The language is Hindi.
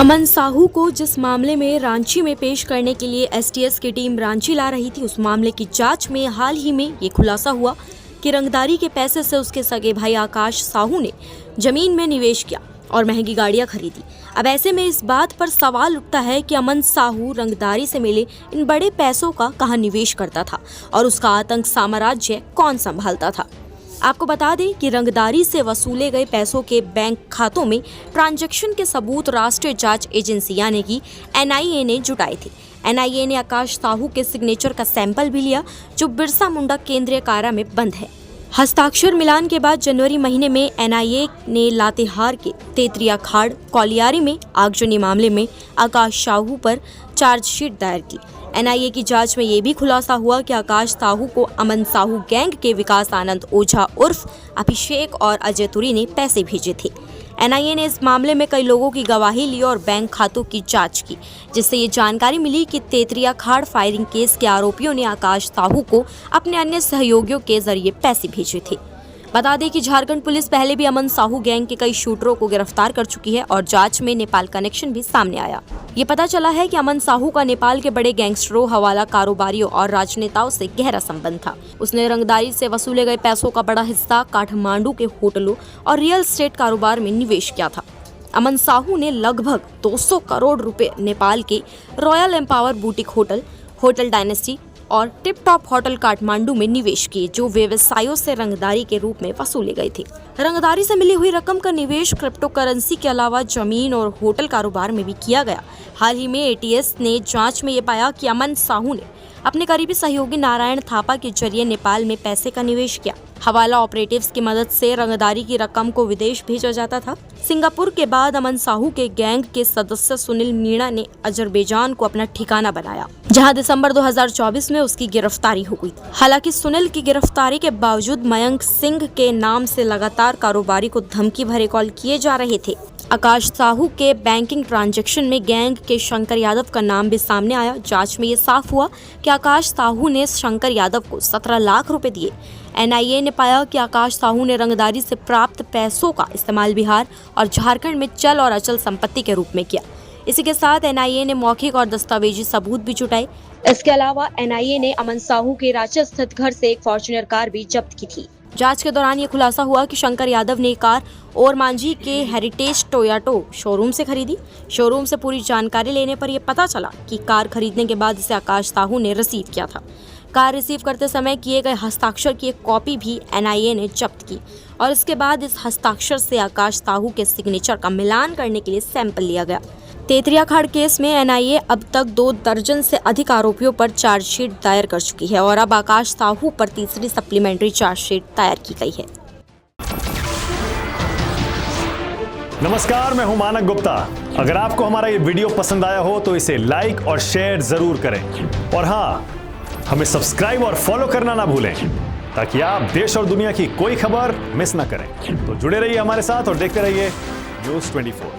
अमन साहू को जिस मामले में रांची में पेश करने के लिए एसटीएस की टीम रांची ला रही थी, उस मामले की जांच में हाल ही में ये खुलासा हुआ कि रंगदारी के पैसे से उसके सगे भाई आकाश साहू ने जमीन में निवेश किया और महंगी गाड़ियां खरीदी। अब ऐसे में इस बात पर सवाल उठता है कि अमन साहू रंगदारी से मिले इन बड़े पैसों का कहां निवेश करता था और उसका आतंक साम्राज्य कौन संभालता था। आपको बता दें कि रंगदारी से वसूले गए पैसों के बैंक खातों में ट्रांजैक्शन के सबूत राष्ट्रीय जांच एजेंसी यानी कि एनआईए ने जुटाए थे। एनआईए ने आकाश साहू के सिग्नेचर का सैंपल भी लिया, जो बिरसा मुंडा केंद्रीय कारा में बंद है। हस्ताक्षर मिलान के बाद जनवरी महीने में एनआईए ने लातेहार के तेतरिया खाड़ कौलियारी में आगजनी मामले में आकाश साहू पर चार्जशीट दायर की। एनआईए की जांच में ये भी खुलासा हुआ कि आकाश साहू को अमन साहू गैंग के विकास आनंद ओझा उर्फ अभिषेक और अजय तुरी ने पैसे भेजे थे। एनआईए ने इस मामले में कई लोगों की गवाही ली और बैंक खातों की जांच की, जिससे ये जानकारी मिली कि तेतरिया खाड़ फायरिंग केस के आरोपियों ने आकाश साहू को अपने अन्य सहयोगियों के जरिए पैसे भेजे थे। बता दें कि झारखंड पुलिस पहले भी अमन साहू गैंग के कई शूटरों को गिरफ्तार कर चुकी है और जांच में नेपाल कनेक्शन भी सामने आया। ये पता चला है कि अमन साहू का नेपाल के बड़े गैंगस्टरों, हवाला कारोबारियों और राजनेताओं से गहरा संबंध था। उसने रंगदारी से वसूले गए पैसों का बड़ा हिस्सा काठमांडू के होटलों और रियल एस्टेट कारोबार में निवेश किया था। अमन साहू ने लगभग 200 करोड़ रुपए नेपाल के royal empower boutique hotel dynasty और टिप टॉप होटल काठमांडू में निवेश किए, जो व्यवसायों से रंगदारी के रूप में वसूले गए थे। रंगदारी से मिली हुई रकम का निवेश क्रिप्टो करेंसी के अलावा जमीन और होटल कारोबार में भी किया गया। हाल ही में एटीएस ने जांच में ये पाया कि अमन साहू ने अपने करीबी सहयोगी नारायण थापा के जरिए नेपाल में पैसे का निवेश किया। हवाला ऑपरेटिव्स की मदद से रंगदारी की रकम को विदेश भेजा जाता था। सिंगापुर के बाद अमन साहू के गैंग के सदस्य सुनील मीणा ने अजरबैजान को अपना ठिकाना बनाया, जहां दिसंबर 2024 में उसकी गिरफ्तारी हो गई। हालांकि सुनील की गिरफ्तारी के बावजूद मयंक सिंह के नाम से लगातार कारोबारी को धमकी भरे कॉल किए जा रहे थे। आकाश साहू के बैंकिंग ट्रांजैक्शन में गैंग के शंकर यादव का नाम भी सामने आया। जांच में ये साफ हुआ कि आकाश साहू ने शंकर यादव को 17 लाख रुपए दिए। एनआईए ने पाया कि आकाश साहू ने रंगदारी से प्राप्त पैसों का इस्तेमाल बिहार और झारखंड में चल और अचल संपत्ति के रूप में किया। इसी के साथ एनआईए ने मौखिक और दस्तावेजी सबूत भी जुटाए। इसके अलावा एनआईए ने अमन साहू के रांची स्थित घर से एक फॉर्च्यूनर कार भी जब्त की थी। जांच के दौरान ये खुलासा हुआ कि शंकर यादव ने कार और मांझी के हेरिटेज टोयोटो शोरूम से खरीदी। शोरूम से पूरी जानकारी लेने पर यह पता चला कि कार खरीदने के बाद इसे आकाश साहू ने रिसीव किया था। कार रिसीव करते समय किए गए हस्ताक्षर की एक कॉपी भी एनआईए ने जब्त की और इसके बाद इस हस्ताक्षर से आकाश साहू के सिग्नेचर का मिलान करने के लिए सैंपल लिया गया। तेतरिया खाड़ केस में एनआईए अब तक 2 दर्जन से अधिक आरोपियों पर चार्जशीट दायर कर चुकी है और अब आकाश साहू पर तीसरी सप्लीमेंट्री चार्जशीट दायर की गई है। नमस्कार, मैं हूं मानक गुप्ता। अगर आपको हमारा ये वीडियो पसंद आया हो तो इसे लाइक और शेयर जरूर करें और हाँ, हमें सब्सक्राइब और फॉलो करना ना भूलें ताकि आप देश और दुनिया की कोई खबर मिस ना करें। तो जुड़े रहिए हमारे साथ और देखते रहिए न्यूज़ 24।